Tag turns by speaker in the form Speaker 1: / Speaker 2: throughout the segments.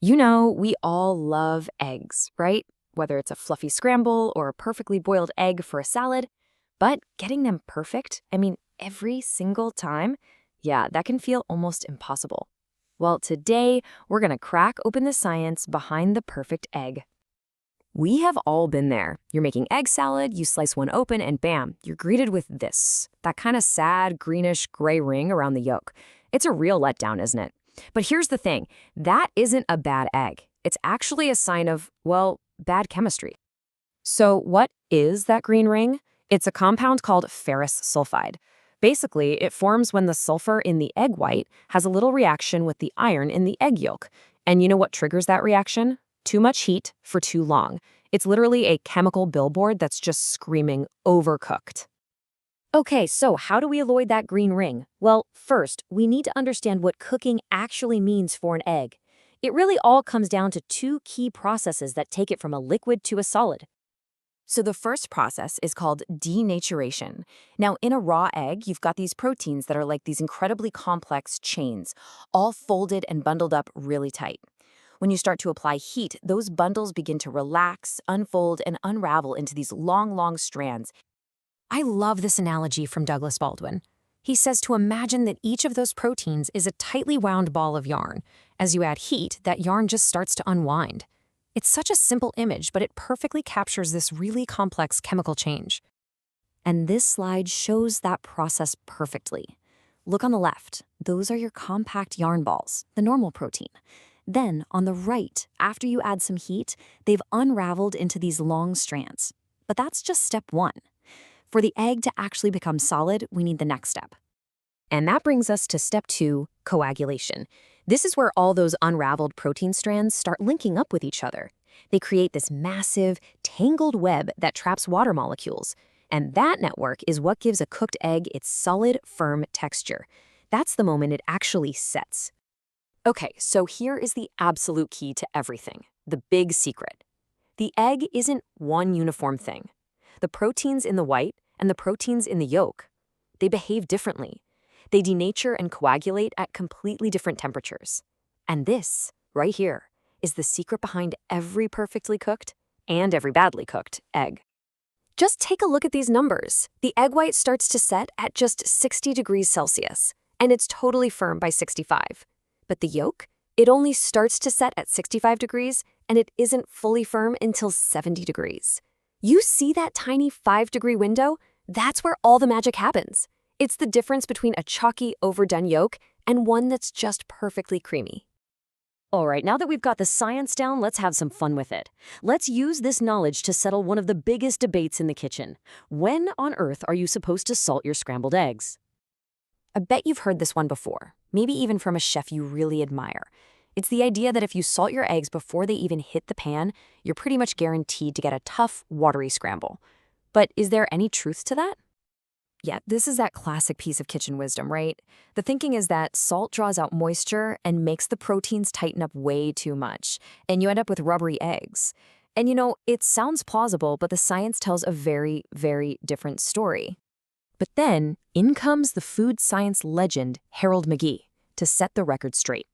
Speaker 1: You know, we all love eggs, right? Whether it's a fluffy scramble or a perfectly boiled egg for a salad. But getting them perfect, every single time, yeah, that can feel almost impossible. Well, today, we're going to crack open the science behind the perfect egg. We have all been there. You're making egg salad, you slice one open, and bam, you're greeted with this, that kind of sad, greenish gray ring around the yolk. It's a real letdown, isn't it? But here's the thing, that isn't a bad egg. It's actually a sign of, well, bad chemistry. So what is that green ring? It's a compound called ferrous sulfide. Basically, it forms when the sulfur in the egg white has a little reaction with the iron in the egg yolk. And you know what triggers that reaction? Too much heat for too long. It's literally a chemical billboard that's just screaming overcooked. Okay, so how do we avoid that green ring? Well, first, we need to understand what cooking actually means for an egg. It really all comes down to two key processes that take it from a liquid to a solid. So the first process is called denaturation. Now, in a raw egg, you've got these proteins that are like these incredibly complex chains, all folded and bundled up really tight. When you start to apply heat, those bundles begin to relax, unfold, and unravel into these long, long strands. I love this analogy from Douglas Baldwin. He says to imagine that each of those proteins is a tightly wound ball of yarn. As you add heat, that yarn just starts to unwind. It's such a simple image, but it perfectly captures this really complex chemical change. And this slide shows that process perfectly. Look on the left. Those are your compact yarn balls, the normal protein. Then, on the right, after you add some heat, they've unraveled into these long strands. But that's just step one. For the egg to actually become solid, we need the next step. And that brings us to step 2, coagulation. This is where all those unraveled protein strands start linking up with each other. They create this massive, tangled web that traps water molecules. And that network is what gives a cooked egg its solid, firm texture. That's the moment it actually sets. Okay, so here is the absolute key to everything, the big secret. The egg isn't one uniform thing. The proteins in the white and the proteins in the yolk, they behave differently. They denature and coagulate at completely different temperatures. And this, right here, is the secret behind every perfectly cooked and every badly cooked egg. Just take a look at these numbers. The egg white starts to set at just 60 degrees Celsius, and it's totally firm by 65. But the yolk, it only starts to set at 65 degrees, and it isn't fully firm until 70 degrees. You see that tiny 5-degree window? That's where all the magic happens. It's the difference between a chalky, overdone yolk and one that's just perfectly creamy. All right, now that we've got the science down, let's have some fun with it. Let's use this knowledge to settle one of the biggest debates in the kitchen. When on earth are you supposed to salt your scrambled eggs? I bet you've heard this one before, maybe even from a chef you really admire. It's the idea that if you salt your eggs before they even hit the pan, you're pretty much guaranteed to get a tough, watery scramble. But is there any truth to that? Yeah, this is that classic piece of kitchen wisdom, right? The thinking is that salt draws out moisture and makes the proteins tighten up way too much, and you end up with rubbery eggs. And you know, it sounds plausible, but the science tells a very, very different story. But then, in comes the food science legend Harold McGee to set the record straight.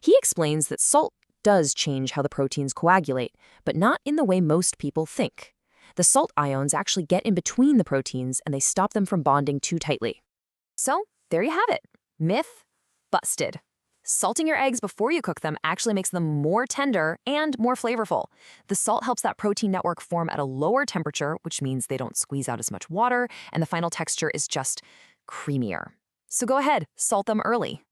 Speaker 1: He explains that salt does change how the proteins coagulate, but not in the way most people think. The salt ions actually get in between the proteins and they stop them from bonding too tightly. So, there you have it. Myth busted. Salting your eggs before you cook them actually makes them more tender and more flavorful. The salt helps that protein network form at a lower temperature, which means they don't squeeze out as much water, and the final texture is just creamier. So go ahead, salt them early.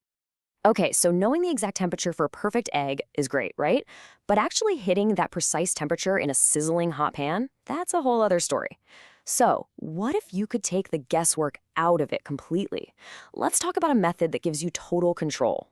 Speaker 1: Okay, so knowing the exact temperature for a perfect egg is great, right? But actually hitting that precise temperature in a sizzling hot pan, that's a whole other story. So, what if you could take the guesswork out of it completely? Let's talk about a method that gives you total control.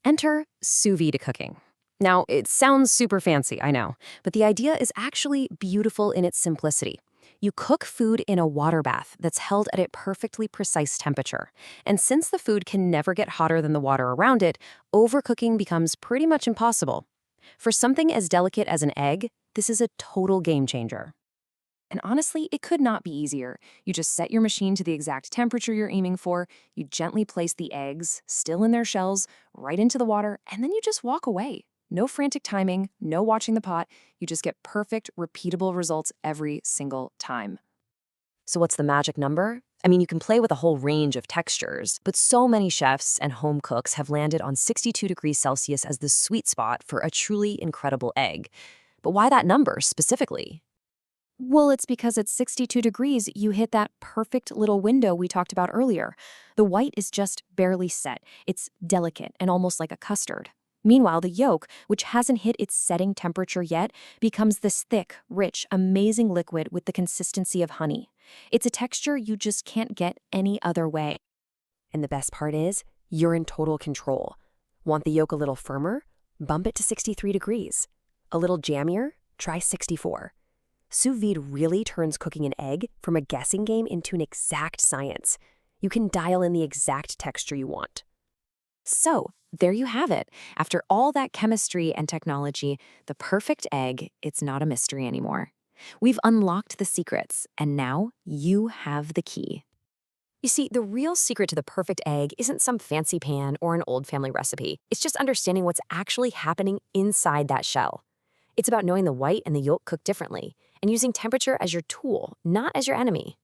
Speaker 1: Enter sous vide cooking. Now, it sounds super fancy, I know, but the idea is actually beautiful in its simplicity. You cook food in a water bath that's held at a perfectly precise temperature. And since the food can never get hotter than the water around it, overcooking becomes pretty much impossible. For something as delicate as an egg, this is a total game changer. And honestly, it could not be easier. You just set your machine to the exact temperature you're aiming for, you gently place the eggs, still in their shells, right into the water, and then you just walk away. No frantic timing, no watching the pot. You just get perfect, repeatable results every single time. So what's the magic number? I mean, you can play with a whole range of textures, but so many chefs and home cooks have landed on 62 degrees Celsius as the sweet spot for a truly incredible egg. But why that number specifically? Well, it's because at 62 degrees, you hit that perfect little window we talked about earlier. The white is just barely set. It's delicate and almost like a custard. Meanwhile, the yolk, which hasn't hit its setting temperature yet, becomes this thick, rich, amazing liquid with the consistency of honey. It's a texture you just can't get any other way. And the best part is, you're in total control. Want the yolk a little firmer? Bump it to 63 degrees. A little jammier? Try 64. Sous vide really turns cooking an egg from a guessing game into an exact science. You can dial in the exact texture you want. So, there you have it. After all that chemistry and technology, the perfect egg, it's not a mystery anymore. We've unlocked the secrets, and now you have the key. You see, the real secret to the perfect egg isn't some fancy pan or an old family recipe. It's just understanding what's actually happening inside that shell. It's about knowing the white and the yolk cook differently, and using temperature as your tool, not as your enemy.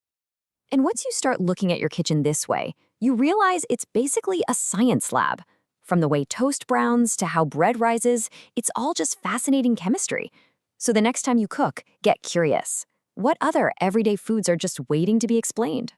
Speaker 1: And once you start looking at your kitchen this way, you realize it's basically a science lab. From the way toast browns to how bread rises, it's all just fascinating chemistry. So the next time you cook, get curious. What other everyday foods are just waiting to be explained?